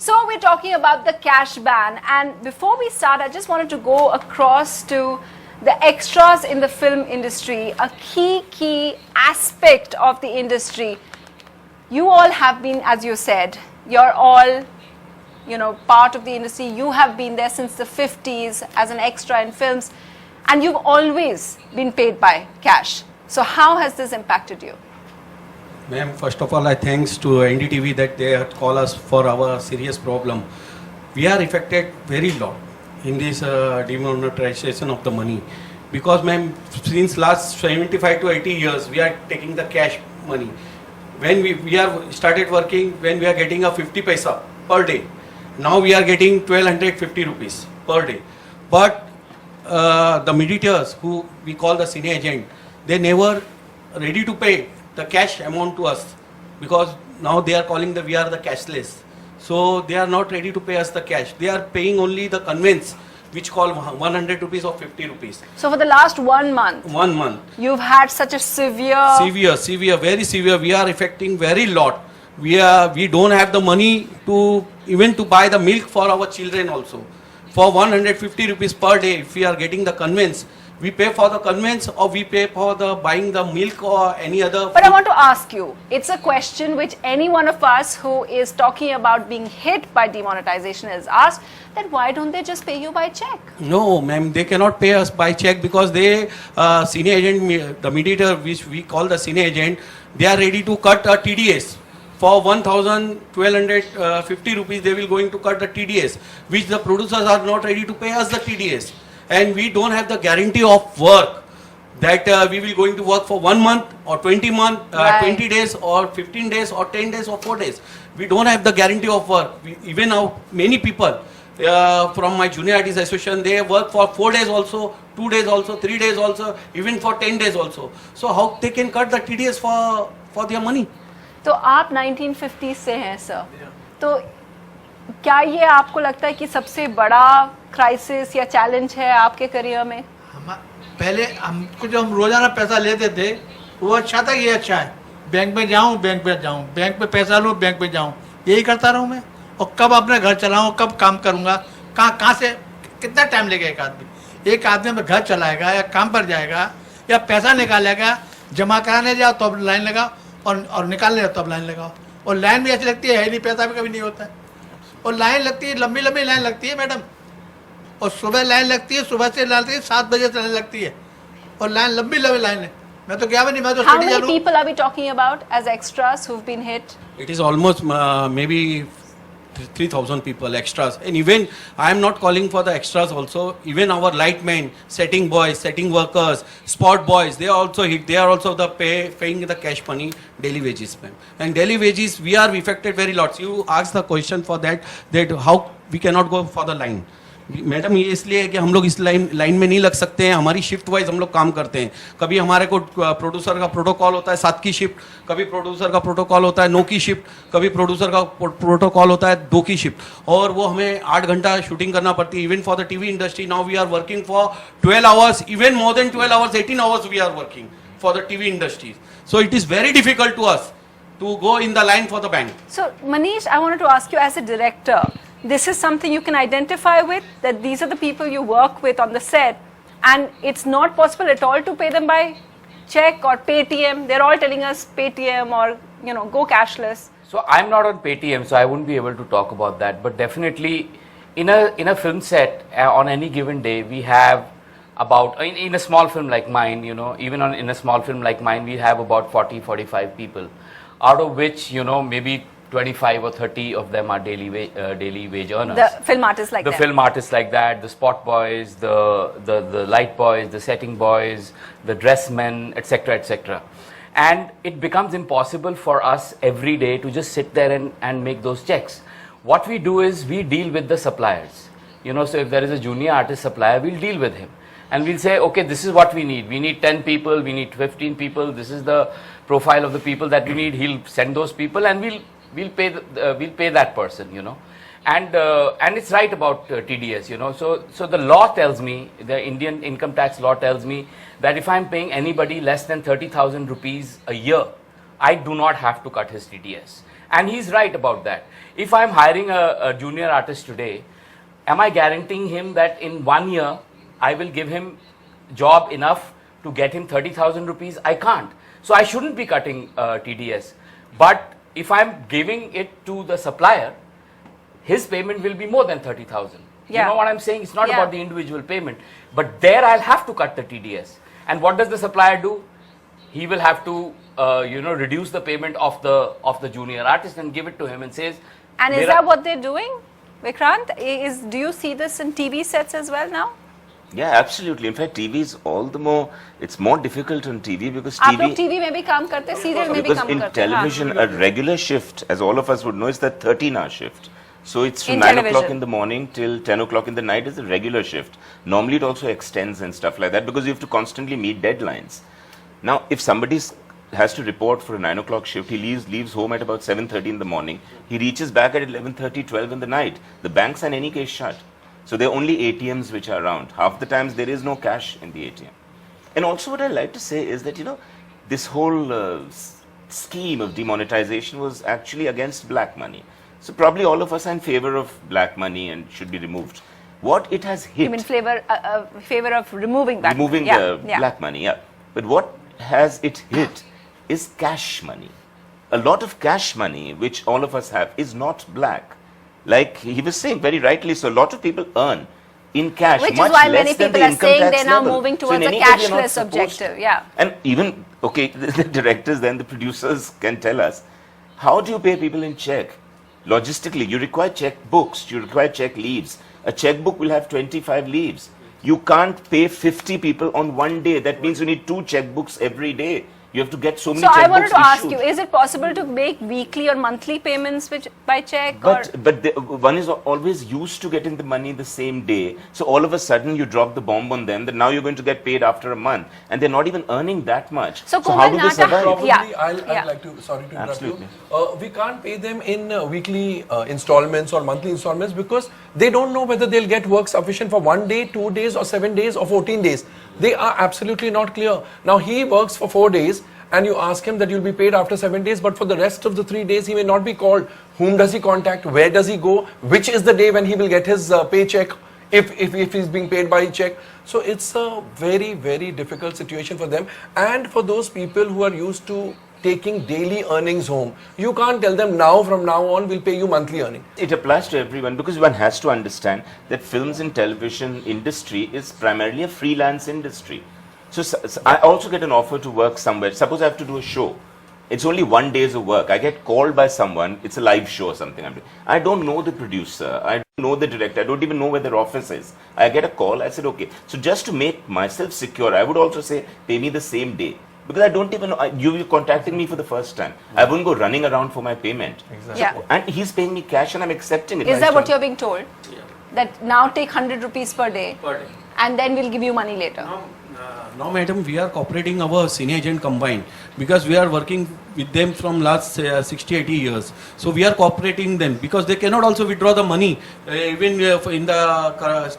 So we're talking about the cash ban, and before we start, I just wanted to go across to the extras in the film industry, a key aspect of the industry. You all have been, as you said, you're all, part of the industry. You have been there since the 50s as an extra in films, and you've always been paid by cash. So how has this impacted you? Ma'am, first of all, I thanks to NDTV that they had called us for our serious problem. We are affected very lot in this demonetization of the money, because ma'am, since last 75 to 80 years, we are taking the cash money. When we are started working, when we are getting a 50 paisa per day, now we are getting 1250 rupees per day. But the mediators, who we call the cine agent, they never ready to pay the cash amount to us, because now they are calling we are the cashless. So they are not ready to pay us the cash. They are paying only the conveyance, which call 100 rupees or 50 rupees. So for the last 1 month, you've had such a severe, very severe. We are affecting very lot. We don't have the money to even to buy the milk for our children also. For 150 rupees per day, if we are getting the conveyance, we pay for the conveyance or we pay for the buying the milk or any other. But I want to ask you, it's a question which any one of us who is talking about being hit by demonetization is asked, that why don't they just pay you by check? No, ma'am, they cannot pay us by check, because they, cine agent, the mediator, which we call the cine agent, they are ready to cut a TDS. For 1,250 rupees, they will going to cut the TDS, which the producers are not ready to pay us the TDS. And we don't have the guarantee of work that we will going to work for 1 month or 20 days or 15 days or 10 days or 4 days. We don't have the guarantee of work. Even now, many people from my Junior Artists Association, they work for 4 days also, 2 days also, 3 days also, even for 10 days also. So how they can cut the TDS for their money? तो आप 1950 से हैं sir, तो क्या ये आपको लगता है कि सबसे बड़ा क्राइसिस या चैलेंज है आपके करियर में? पहले हमको जो हम रोजाना पैसा लेते थे वो अच्छा था, ये अच्छा है, बैंक में जाऊं बैंक पे जाऊं, बैंक पे पैसा लूं बैंक पे जाऊं, यही करता रहूं मैं। और कब अपने घर चलाऊं, कब काम करूंगा, कहाँ से कितना टाइम लेगा एक आदमी में घर चलाएगा या काम पर जाएगा या पैसा निकालेगा, जमा कराने जाओ तो लाइन लगाओ और निकालने जाओ तब लाइन लगाओ, और लाइन भी ऐसी लगती है नहीं, पैसा भी कभी नहीं होता है, और लाइन लगती है, लंबी लाइन लगती है मैडम, और सुबह लाइन लगती है, सुबह से लगती है 7 बजे से लाइन लगती है, और लाइन लंबी लाइन है। मैं तो क्या भी नहीं, मैं तो How many people are we talking about as extras who've been hit? It is almost maybe 3,000 people, extras. And even I am not calling for the extras also. Even our lightmen, setting boys, setting workers, spot boys, they are also hit. They are also paying the cash money, daily wages. And daily wages, we are affected very lot. You asked the question for that how we cannot go for the line. Madam, ये इसलिए है कि हम लोग इस line में नहीं लग सकते हैं, हमारी शिफ्ट वाइज हम लोग काम करते हैं। कभी हमारे को प्रोड्यूसर का प्रोटोकॉल होता है 7 की शिफ्ट, कभी प्रोड्यूसर का प्रोटोकॉल होता है 9 की शिफ्ट, कभी प्रोड्यूसर का प्रोटोकॉल होता है 2 की शिफ्ट, और वो हमें 8 घंटा शूटिंग करना पड़ती है। Even for the TV industry now we are working for 12 hours, even more than 12 hours, 18 hours we are working for the TV industry. So it is very difficult to us to go in the line for the bank. So Manish, I wanted to ask you, as a director, this is something you can identify with, that these are the people you work with on the set, and it's not possible at all to pay them by check or Paytm. They're all telling us Paytm or go cashless. So I'm not on Paytm, so I wouldn't be able to talk about that, but definitely in a film set on any given day, we have about, in a small film like mine, even in a small film like mine, we have about 40-45 people, out of which maybe 25 or 30 of them are daily wage earners. The film artists like that. The film artists like that, the spot boys, the light boys, the setting boys, the dressmen, etc., etc. And it becomes impossible for us every day to just sit there and make those checks. What we do is we deal with the suppliers. So if there is a junior artist supplier, we'll deal with him. And we'll say, okay, this is what we need. We need 10 people, we need 15 people, this is the profile of the people that we need. He'll send those people and we'll pay that person, and it's right about TDS, so the law tells me, the Indian income tax law tells me that if I'm paying anybody less than 30,000 rupees a year, I do not have to cut his TDS. And he's right about that. If I'm hiring a junior artist today, am I guaranteeing him that in 1 year I will give him job enough to get him 30,000 rupees? I can't. So I shouldn't be cutting TDS. But if I'm giving it to the supplier, his payment will be more than 30,000. Yeah. You know what I'm saying? It's not Yeah. about the individual payment. But there I'll have to cut the TDS. And what does the supplier do? He will have to, reduce the payment of the junior artist and give it to him and says. And is "Mera- that what they're doing, Vikrant? Do you see this in TV sets as well now? Yeah, absolutely. In fact, TV is all the more, it's more difficult on TV because आप लोग TV, TV में भी काम करते हैं, serial में भी because काम in करते हैं. हाँ. television, a regular shift, as all of us would know, is the 13-hour shift. So it's from In 9 o'clock television. in the morning till 10 o'clock in the night is a regular shift. Normally it also extends and stuff like that because you have to constantly meet deadlines. Now, if somebody has to report for a 9 o'clock shift, he leaves home at about 7:30 in the morning. He reaches back at 11:30, 12 in the night. The banks are in any case shut. So there are only ATMs which are around. Half the times there is no cash in the ATM. And also what I like to say is that, this whole scheme of demonetization was actually against black money. So probably all of us are in favor of black money and should be removed. What it has hit... You mean favor of removing that? removing the black money, yeah. But what has it hit is cash money. A lot of cash money, which all of us have, is not black. Like he was saying very rightly, so a lot of people earn in cash Which is much why less many than people the are income saying tax they're now level. moving So in towards a any case, you're not cashless supposed objective, to. yeah. And even, okay, the directors then, the producers can tell us, how do you pay people in check? Logistically, you require checkbooks, you require check leaves. A checkbook will have 25 leaves. You can't pay 50 people on one day. That means you need 2 checkbooks every day. You have to get so many So checkbooks I wanted to ask issued. you, is it possible to make weekly or monthly payments by check? One is always used to getting the money the same day. So all of a sudden you drop the bomb on them that now you're going to get paid after a month. And they're not even earning that much. So how Komal do they Nata- survive? Probably, Yeah. I'd Yeah. like to, sorry to interrupt Absolutely. you. We can't pay them in weekly installments or monthly installments because they don't know whether they'll get work sufficient for 1 day, 2 days, or 7 days, or 14 days. They are absolutely not clear. Now he works for 4 days and you ask him that you'll be paid after 7 days, but for the rest of the 3 days he may not be called. Whom does he contact? Where does he go? Which is the day when he will get his paycheck? If he's being paid by check. So it's a very, very difficult situation for them. And for those people who are used to taking daily earnings home, you can't tell them now, from now on, we'll pay you monthly earning. It applies to everyone because one has to understand that films and television industry is primarily a freelance industry. So I also get an offer to work somewhere. Suppose I have to do a show. It's only 1 day's of work. I get called by someone. It's a live show or something. I don't know the producer. I don't know the director. I don't even know where their office is. I get a call. I said, okay. So just to make myself secure, I would also say, pay me the same day. Because I don't even know. You're contacting me for the first time. I won't go running around for my payment. Exactly. Yeah. And he's paying me cash and I'm accepting it. Is that what you're being told? Yeah. That now take 100 rupees per day Per day. and then we'll give you money later. Now, madam, we are cooperating our senior agent combined because we are working with them from last 60, 80 years. So we are cooperating them because they cannot also withdraw the money even in the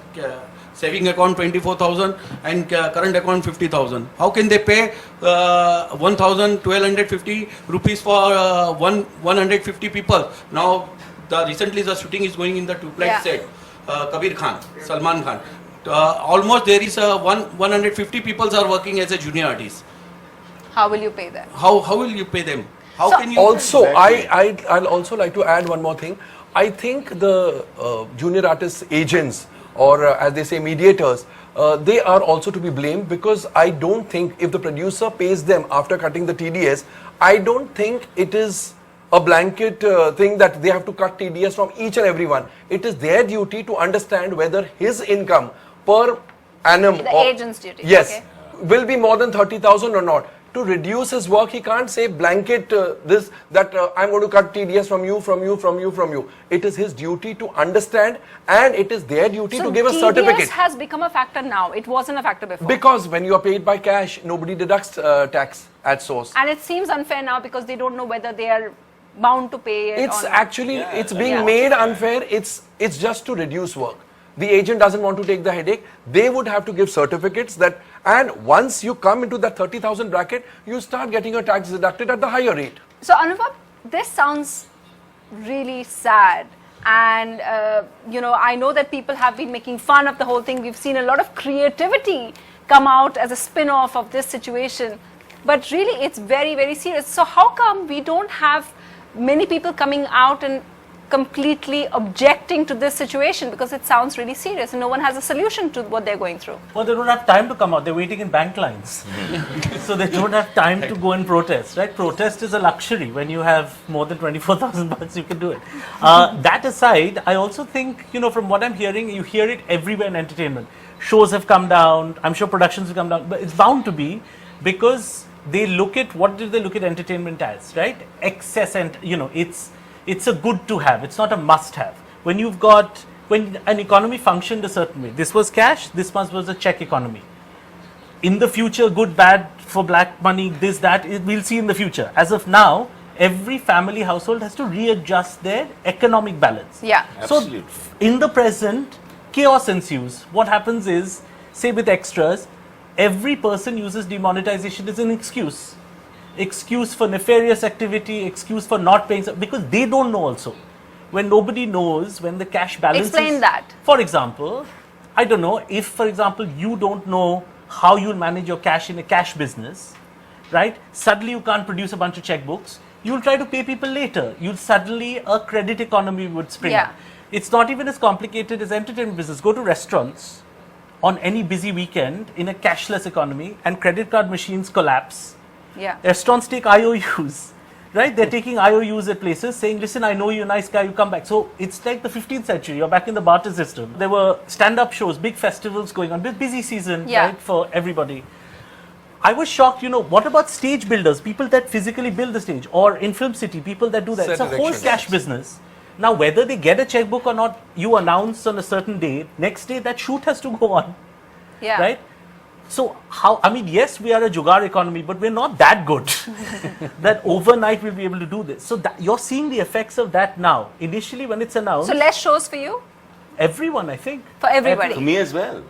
saving account 24,000 and current account 50,000. How can they pay 1,1250 rupees for 150 people? Now, recently the shooting is going in the duplex set. Kabir Khan, Salman Khan. Almost there is 150 people are working as a junior artist. How will you pay them? How will you pay them? How So can you Also, Exactly. I'll also like to add one more thing. I think the junior artists agents, or as they say, mediators, they are also to be blamed because I don't think if the producer pays them after cutting the TDS, I don't think it is a blanket thing that they have to cut TDS from each and every one. It is their duty to understand whether his income per annum, The agent's duty, yes, okay. will be more than 30,000 or not. To reduce his work, he can't say blanket I'm going to cut TDS from you. It is his duty to understand, and it is their duty to give a certificate. TDS has become a factor now. It wasn't a factor before. Because when you are paid by cash, nobody deducts tax at source. And it seems unfair now because they don't know whether they are bound to pay it It's or not. actually, it's being made unfair. It's just to reduce work. The agent doesn't want to take the headache. They would have to give certificates that, and once you come into that 30,000 bracket, you start getting your tax deducted at the higher rate. So Anubhav, this sounds really sad. And, I know that people have been making fun of the whole thing. We've seen a lot of creativity come out as a spin-off of this situation. But really, it's very, very serious. So how come we don't have many people coming out and completely objecting to this situation, because it sounds really serious and no one has a solution to what they're going through? Well, they don't have time to come out. They're waiting in bank lines. So they don't have time to go and protest, right? Protest is a luxury. When you have more than 24,000 bucks, you can do it. That aside, I also think, from what I'm hearing, you hear it everywhere in entertainment. Shows have come down. I'm sure productions have come down. But it's bound to be, because they look at, what do they look at entertainment as, right? Excess, and, it's a good to have. It's not a must have. When an economy functioned a certain way, this was cash, this was a check economy. In the future, good, bad, for black money, this, that, we'll see in the future. As of now, every family household has to readjust their economic balance. Yeah. Absolutely. So, in the present, chaos ensues. What happens is, say with extras, every person uses demonetization as an excuse for nefarious activity, excuse for not paying, because they don't know also. When nobody knows, when the cash balance Explain that. For example, I don't know, if for example you don't know how you'll manage your cash in a cash business, right? Suddenly you can't produce a bunch of checkbooks, you'll try to pay people later. Suddenly a credit economy would spring up. It's not even as complicated as entertainment business. Go to restaurants on any busy weekend in a cashless economy and credit card machines collapse. Yeah. Restaurants take IOUs, right? They're taking IOUs at places saying, listen, I know you're a nice guy, you come back. So it's like the 15th century, you're back in the barter system. There were stand-up shows, big festivals going on, busy season, right, for everybody. I was shocked, what about stage builders, people that physically build the stage, or in Film City, people that do that. It's a whole cash business. Now, whether they get a checkbook or not, you announce on a certain day, next day that shoot has to go on, right? So yes, we are a jugaad economy, but we're not that good that overnight we'll be able to do this. So you're seeing the effects of that now. Initially, when it's announced. So less shows for you? Everyone, I think. For everybody? For me as well.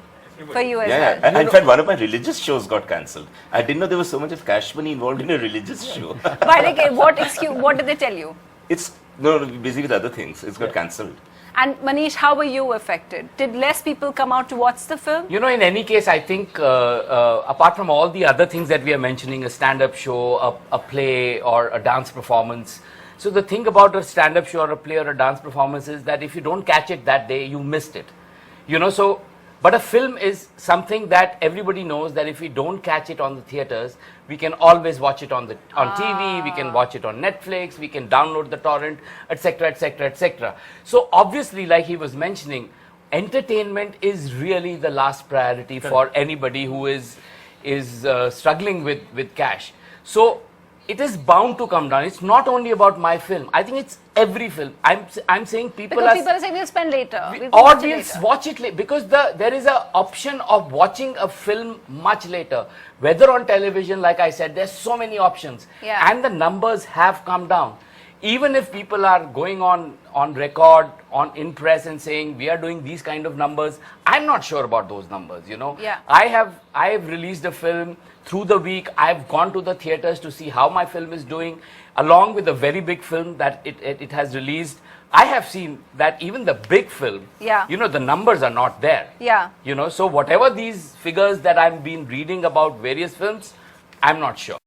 For you as Yeah, well? in fact, one of my religious shows got cancelled. I didn't know there was so much of cash money involved in a religious show. But like, what did they tell you? It's busy with other things. It's got cancelled. And Manish, how were you affected? Did less people come out to watch the film? In any case, I think apart from all the other things that we are mentioning, a stand-up show, a play, or a dance performance. So the thing about a stand-up show or a play or a dance performance is that if you don't catch it that day, you missed it. But a film is something that everybody knows that if we don't catch it on the theaters, we can always watch it on TV, we can watch it on Netflix, we can download the torrent, etc., etc., etc. So obviously, like he was mentioning, entertainment is really the last priority for anybody who is struggling with cash. So it is bound to come down. It's not only about my film. I think it's every film. I'm saying people are saying we'll spend later. We'll watch it later, because there is an option of watching a film much later. Whether on television, like I said, there's so many options, and the numbers have come down. Even if people are going on record, in press and saying we are doing these kind of numbers, I'm not sure about those numbers. I have released a film through the week. I've gone to the theaters to see how my film is doing, along with a very big film that it has released. I have seen that even the big film, the numbers are not there. So whatever these figures that I've been reading about various films, I'm not sure.